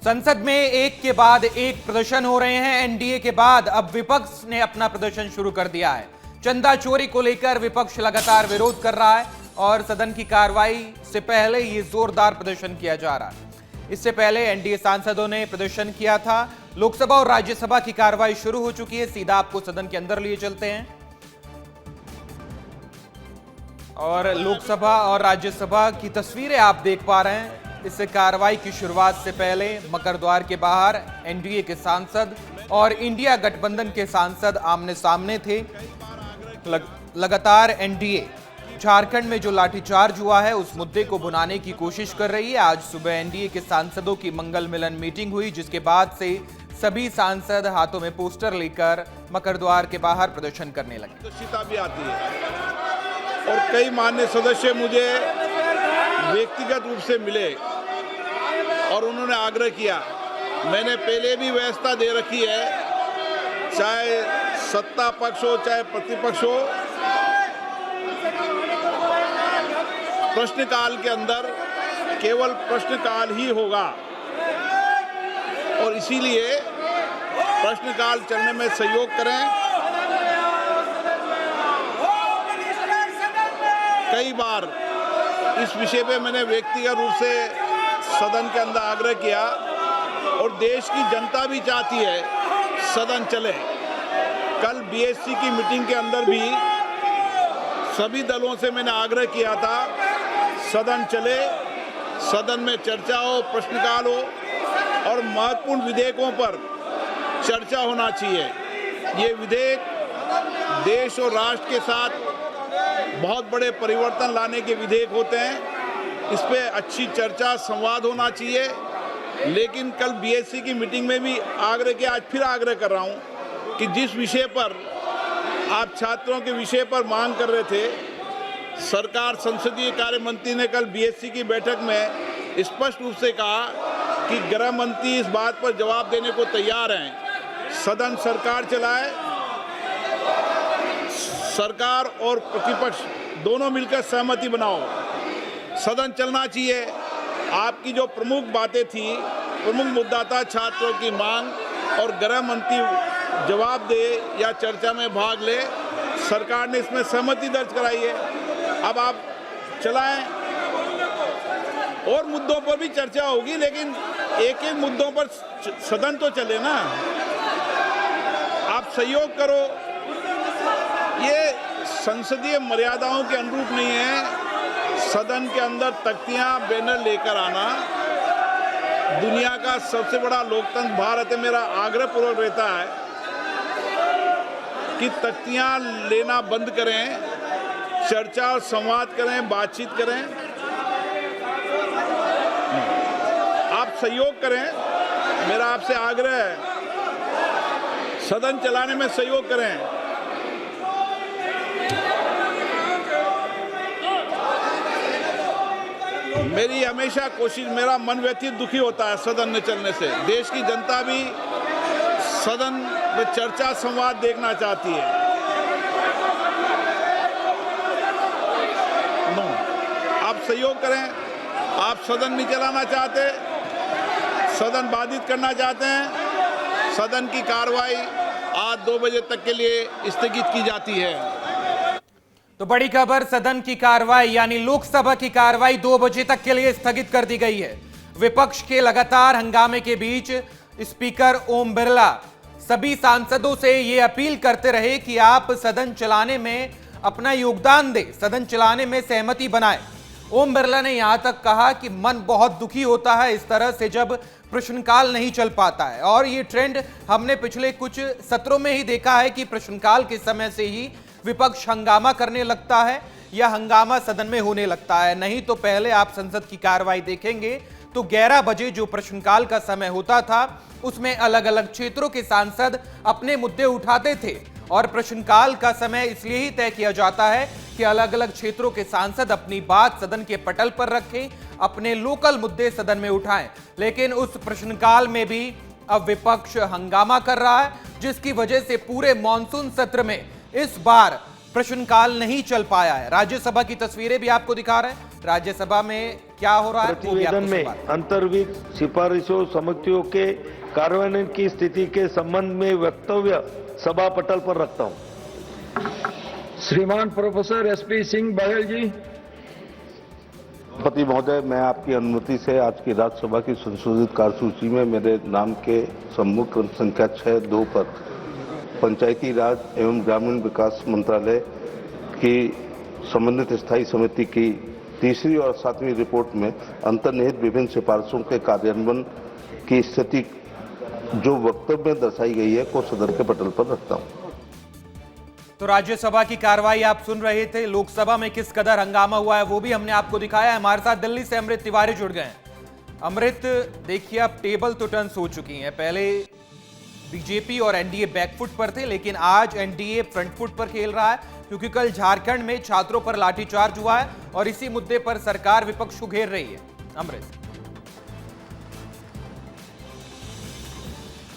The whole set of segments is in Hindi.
संसद में एक के बाद एक प्रदर्शन हो रहे हैं। एनडीए के बाद अब विपक्ष ने अपना प्रदर्शन शुरू कर दिया है। चंदा चोरी को लेकर विपक्ष लगातार विरोध कर रहा है और सदन की कार्रवाई से पहले ये जोरदार प्रदर्शन किया जा रहा है। इससे पहले एनडीए सांसदों ने प्रदर्शन किया था। लोकसभा और राज्यसभा की कार्रवाई शुरू हो चुकी है। सीधा आपको सदन के अंदर लिए चलते हैं और लोकसभा और राज्यसभा की तस्वीरें आप देख पा रहे हैं। इस कार्रवाई की शुरुआत से पहले मकर द्वार के बाहर एनडीए के सांसद और इंडिया गठबंधन के सांसद आमने सामने थे। लगातार एनडीए झारखंड में जो लाठीचार्ज हुआ है उस मुद्दे को भुनाने की कोशिश कर रही है। आज सुबह एनडीए के सांसदों की मंगल मिलन मीटिंग हुई, जिसके बाद से सभी सांसद हाथों में पोस्टर लेकर मकर द्वार के बाहर प्रदर्शन करने लगे। भी आती है और कई माननीय सदस्य मुझे व्यक्तिगत रूप से मिले और उन्होंने आग्रह किया। मैंने पहले भी व्यवस्था दे रखी है, चाहे सत्ता पक्ष हो चाहे प्रतिपक्ष हो, प्रश्नकाल के अंदर केवल प्रश्नकाल ही होगा और इसीलिए प्रश्नकाल चलने में सहयोग करें। कई बार इस विषय पे मैंने व्यक्तिगत रूप से सदन के अंदर आग्रह किया और देश की जनता भी चाहती है सदन चले। कल बीएससी की मीटिंग के अंदर भी सभी दलों से मैंने आग्रह किया था सदन चले, सदन में चर्चा हो, प्रश्नकाल हो और महत्वपूर्ण विधेयकों पर चर्चा होना चाहिए। ये विधेयक देश और राष्ट्र के साथ बहुत बड़े परिवर्तन लाने के विधेयक होते हैं। इस पे अच्छी चर्चा संवाद होना चाहिए। लेकिन कल बीएससी की मीटिंग में भी आग्रह किया, आज फिर आग्रह कर रहा हूं कि जिस विषय पर आप छात्रों के विषय पर मांग कर रहे थे, सरकार संसदीय कार्य मंत्री ने कल बीएससी की बैठक में स्पष्ट रूप से कहा कि गृह मंत्री इस बात पर जवाब देने को तैयार हैं। सदन सरकार चलाए, सरकार और प्रतिपक्ष दोनों मिलकर सहमति बनाओ, सदन चलना चाहिए। आपकी जो प्रमुख बातें थी, प्रमुख मुद्दा था छात्रों की मांग और गृह मंत्री जवाब दे या चर्चा में भाग ले। सरकार ने इसमें सहमति दर्ज कराई है। अब आप चलाएं और मुद्दों पर भी चर्चा होगी, लेकिन एक एक मुद्दों पर सदन तो चले ना। आप सहयोग करो। ये संसदीय मर्यादाओं के अनुरूप नहीं है सदन के अंदर तख्तियां बैनर लेकर आना। दुनिया का सबसे बड़ा लोकतंत्र भारत है। मेरा आग्रह पूर्वक रहता है कि तख्तियां लेना बंद करें, चर्चा और संवाद करें, बातचीत करें। आप सहयोग करें, मेरा आपसे आग्रह है, सदन चलाने में सहयोग करें। मेरी हमेशा कोशिश, मेरा मन व्यथित दुखी होता है सदन न चलने से। देश की जनता भी सदन में चर्चा संवाद देखना चाहती है। आप सहयोग करें। आप सदन नहीं चलाना चाहते, सदन बाधित करना चाहते हैं, सदन की कार्रवाई आज 2 बजे तक के लिए स्थगित की जाती है। तो बड़ी खबर, सदन की कार्रवाई यानी लोकसभा की कार्रवाई 2 बजे तक के लिए स्थगित कर दी गई है। विपक्ष के लगातार हंगामे के बीच स्पीकर ओम बिरला सभी सांसदों से ये अपील करते रहे कि आप सदन चलाने में अपना योगदान दें, सदन चलाने में सहमति बनाएं। ओम बिरला ने यहां तक कहा कि मन बहुत दुखी होता है इस तरह से जब प्रश्नकाल नहीं चल पाता है, और ये ट्रेंड हमने पिछले कुछ सत्रों में ही देखा है कि प्रश्नकाल के समय से ही विपक्ष हंगामा करने लगता है या हंगामा सदन में होने लगता है। नहीं तो पहले आप संसद की कार्रवाई देखेंगे तो 11 बजे जो प्रश्नकाल का समय होता था उसमें अलग अलग क्षेत्रों के सांसद अपने मुद्दे उठाते थे, और प्रश्नकाल का समय इसलिए ही तय किया जाता है कि अलग अलग क्षेत्रों के सांसद अपनी बात सदन के पटल पर रखें, अपने लोकल मुद्दे सदन में उठाएं। लेकिन उस प्रश्नकाल में भी अब विपक्ष हंगामा कर रहा है, जिसकी वजह से पूरे मॉनसून सत्र में इस बार प्रश्नकाल नहीं चल पाया है। राज्यसभा की तस्वीरें भी आपको दिखा रहे हैं। राज्यसभा में क्या हो रहा है वो भी प्रतिवेदन आपको में सुनवाते हैं। अंतर्विक सिफारिशों समितियों के कार्यान्वयन की स्थिति के संबंध में वक्तव्य सभा पटल पर रखता हूं। श्रीमान प्रोफेसर एसपी सिंह बघेल जी। पति महोदय, मैं आपकी अनुमति से आज की राज्यसभा की संशोधित कार्यसूची में मेरे नाम के सम्मुख संख्या 6(2) पर पंचायती राज एवं ग्रामीण विकास मंत्रालय की संबंधित स्थायी समिति की तीसरी और 7वीं रिपोर्ट में अंतर्निहित विभिन्न सिफारिशों के कार्यान्वयन की स्थिति जो वक्तव्य में दर्शाई गई है को सदन के पटल पर रखता हूं। तो राज्यसभा की कार्रवाई आप सुन रहे थे। लोकसभा में किस कदर हंगामा हुआ है वो भी हमने आपको दिखाया है। हमारे साथ दिल्ली से अमृत तिवारी जुड़ गए हैं। अमृत, देखिए अब टेबल तो टर्न्स हो चुकी हैं। पहले बीजेपी और एनडीए बैकफुट पर थे, लेकिन आज एनडीए फ्रंट फुट पर खेल रहा है, क्योंकि कल झारखंड में छात्रों पर लाठीचार्ज हुआ है और इसी मुद्दे पर सरकार विपक्ष को घेर रही है। अमृत।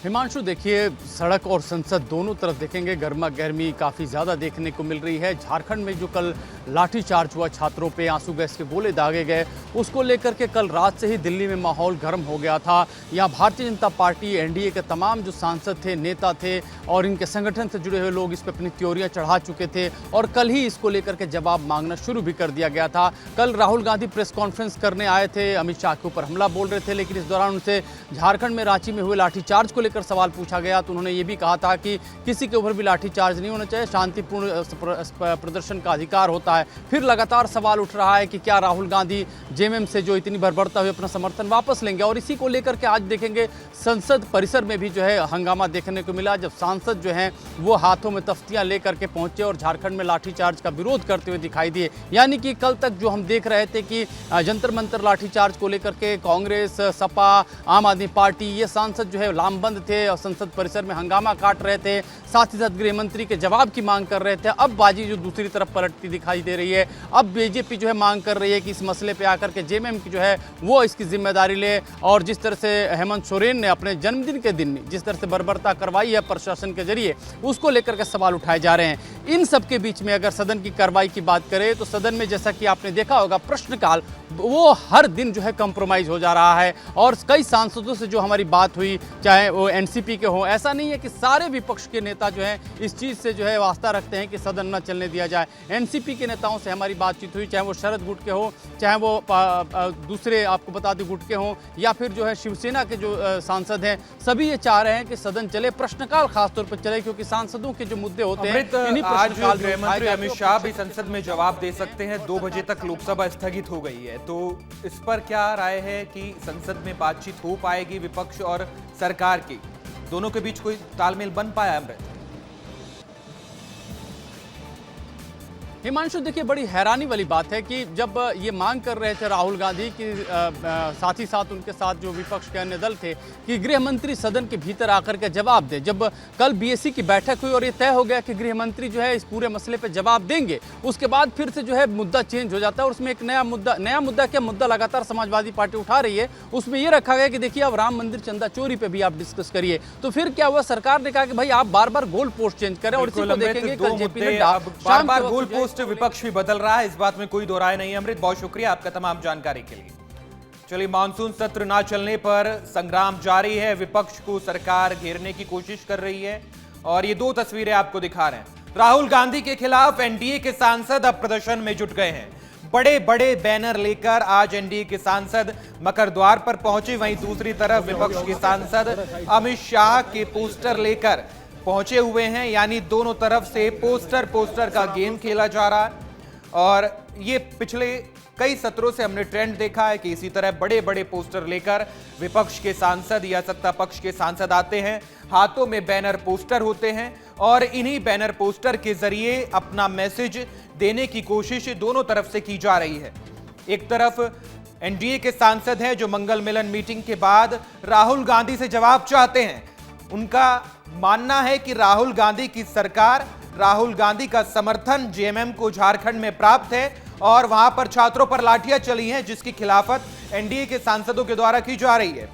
हिमांशु, देखिए सड़क और संसद दोनों तरफ देखेंगे गर्मा गर्मी काफ़ी ज़्यादा देखने को मिल रही है। झारखंड में जो कल लाठीचार्ज हुआ, छात्रों पे आंसू गैस के गोले दागे गए, उसको लेकर के कल रात से ही दिल्ली में माहौल गर्म हो गया था। यहाँ भारतीय जनता पार्टी, एनडीए के तमाम जो सांसद थे, नेता थे और इनके संगठन से जुड़े हुए लोग इस पर अपनी त्योरियाँ चढ़ा चुके थे और कल ही इसको लेकर के जवाब मांगना शुरू भी कर दिया गया था। कल राहुल गांधी प्रेस कॉन्फ्रेंस करने आए थे, अमित शाह के ऊपर हमला बोल रहे थे, लेकिन इस दौरान उनसे झारखंड में रांची में हुए लाठीचार्ज को लेकर सवाल पूछा गया तो उन्होंने ये भी कहा था कि किसी के ऊपर भी लाठीचार्ज नहीं होना चाहिए, शांतिपूर्ण प्रदर्शन का अधिकार होता है। फिर लगातार सवाल उठ रहा है कि क्या राहुल गांधी जेएमएम से जो इतनी बर्बरता हुई अपना समर्थन वापस लेंगे, और इसी को लेकर के आज देखेंगे संसद परिसर में भी जो है हंगामा देखने को मिला, जब सांसद जो हैं वो हाथों में तख्तियां लेकर के पहुंचे और झारखंड में लाठीचार्ज का विरोध करते हुए दिखाई दिए। यानी कि कल तक जो हम देख रहे थे कि जंतर मंतर लाठीचार्ज को लेकर के कांग्रेस, सपा, आम आदमी पार्टी, ये सांसद जो है लामबंद थे और संसद परिसर में हंगामा काट रहे थे, साथ ही साथ गृह मंत्री के जवाब की मांग कर रहे थे। अब बाजी जो दूसरी तरफ पलटती दिखाई दे रही है। अब बीजेपी जो है मांग कर रही है कि इस मसले पे आकर के जेएमएम की जो है वो इसकी जिम्मेदारी ले, और जिस तरह से हेमंत सोरेन ने अपने जन्मदिन के दिन जिस तरह से बर्बरता करवाई है प्रशासन के जरिए, उसको लेकर के सवाल उठाए जा रहे हैं। इन सब के बीच में अगर सदन की कार्रवाई की बात करें तो सदन में जैसा कि आपने देखा होगा प्रश्नकाल वो हर दिन जो है कंप्रोमाइज हो जा रहा है, और कई सांसदों से जो हमारी बात हुई, चाहे वो एनसीपी के हों, ऐसा नहीं है कि सारे विपक्ष के नेता जो हैं इस चीज़ से जो है वास्ता रखते हैं कि सदन न चलने दिया जाए। एनसीपी के नेताओं से हमारी बातचीत हुई, चाहे वो शरद गुट के हो, चाहे वो दूसरे आपको बता दें गुट के हों, या फिर जो है शिवसेना के जो सांसद हैं, सभी ये चाह रहे हैं कि सदन चले, प्रश्नकाल खासतौर पर चले, क्योंकि सांसदों के जो मुद्दे होते हैं आज गृहमंत्री अमित शाह भी संसद में जवाब दे सकते हैं। 2 बजे तक लोकसभा स्थगित हो गई है, तो इस पर क्या राय है कि संसद में बातचीत हो पाएगी विपक्ष और सरकार की, दोनों के बीच कोई तालमेल बन पाया है? अमृत। हिमांशु, देखिए बड़ी हैरानी वाली बात है कि जब ये मांग कर रहे थे राहुल गांधी कि साथ ही साथ उनके साथ जो विपक्ष के अन्य दल थे कि गृह मंत्री सदन के भीतर आकर के जवाब दे, जब कल बीएससी की बैठक हुई और ये तय हो गया कि गृह मंत्री जो है इस पूरे मसले पे जवाब देंगे, उसके बाद फिर से जो है मुद्दा चेंज हो जाता है और उसमें एक नया मुद्दा क्या मुद्दा लगातार समाजवादी पार्टी उठा रही है, उसमें ये रखा गया कि देखिए अब राम मंदिर चंदा चोरी पे भी आप डिस्कस करिए। तो फिर क्या हुआ, सरकार ने कहा कि भाई आप बार बार गोल पोस्ट चेंज करें, और इसी को देखेंगे कल जेपी नड्डा बार बार गोल पोस्ट विपक्ष भी बदल रहा है, इस बात में कोई दो राय नहीं है। अमृत, बहुत शुक्रिया आपका तमाम जानकारी के लिए। चलिए, मानसून सत्र ना चलने पर संग्राम जारी है, विपक्ष को सरकार घेरने की कोशिश कर रही है और ये 2 तस्वीरें आपको दिखा रहे हैं। राहुल गांधी के खिलाफ एनडीए के सांसद अब प्रदर्शन में जुट गए हैं। बड़े बड़े बैनर लेकर आज एनडीए के सांसद मकर द्वार पर पहुंचे, वहीं दूसरी तरफ विपक्ष के सांसद अमित शाह के पोस्टर लेकर पहुंचे हुए हैं। यानी दोनों तरफ से पोस्टर का गेम खेला जा रहा है और ये पिछले कई सत्रों से हमने ट्रेंड देखा है कि इसी तरह बड़े बड़े पोस्टर लेकर विपक्ष के सांसद या सत्ता पक्ष के सांसद आते हैं, हाथों में बैनर पोस्टर होते हैं और इन्हीं बैनर पोस्टर के जरिए अपना मैसेज देने की कोशिश दोनों तरफ से की जा रही है। एक तरफ एनडीए के सांसद हैं जो मंगल मिलन मीटिंग के बाद राहुल गांधी से जवाब चाहते हैं। उनका मानना है कि राहुल गांधी की सरकार, राहुल गांधी का समर्थन जेएमएम को झारखंड में प्राप्त है और वहां पर छात्रों पर लाठियां चली हैं, जिसकी खिलाफत एनडीए के सांसदों के द्वारा की जा रही है।